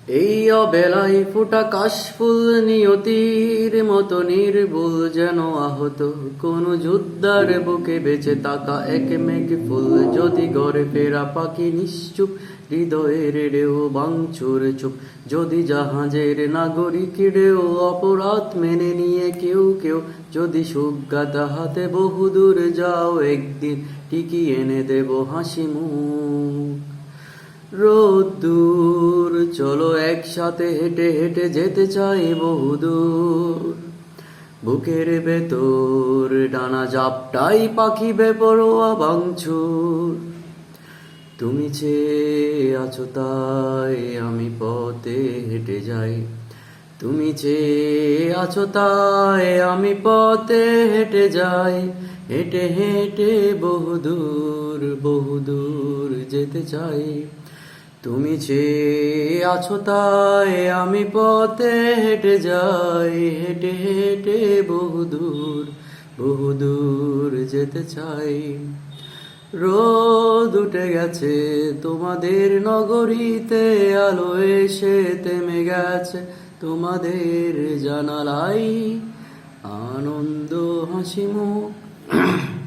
এই অবেলায় ফোটা কাশফুল নিয়তির মতো নির্ভুল, যেন আহত কোন যোদ্ধার বুকে বেঁচে থাকা এক মেঘ ফুল। যদি ঘরে ফেরা পাখি নিশ্চুপ, হৃদয়ের ঢেউ ভাঙচুর চুপ। যদি জাহাজের নাগরিক ঢেউ অপরাধ মেনে নিয়ে কেউ কেউ, যদি সুজ্ঞাতা হাতে বহুদূর যাও একদিন, ঠিকই এনে দেব হাসি মুখ। রোদ্দুর চলো একসাথে হেঁটে হেঁটে যেতে চাই বহুদূর। বুকের ভেতর ডানা জাপটাই পাখি বেপরোয়া ভাঙচুর। তুমি চেয়ে আছো তাই আমি পথে হেঁটে যাই, তুমি চেয়ে আছো তাই আমি পথে হেঁটে যাই। হেঁটে হেঁটে বহুদূর বহুদূর যেতে চাই। তুমি চেয়ে আছো তাই আমি পথে হেঁটে যাই। হেঁটে হেঁটে বহুদূর বহুদূর যেতে চাই। রোদ উঠে গেছে তোমাদের নগরীতে, আলো এসে থেমে গেছে তোমাদের জানালাই। আনন্দ হাসি মুখ।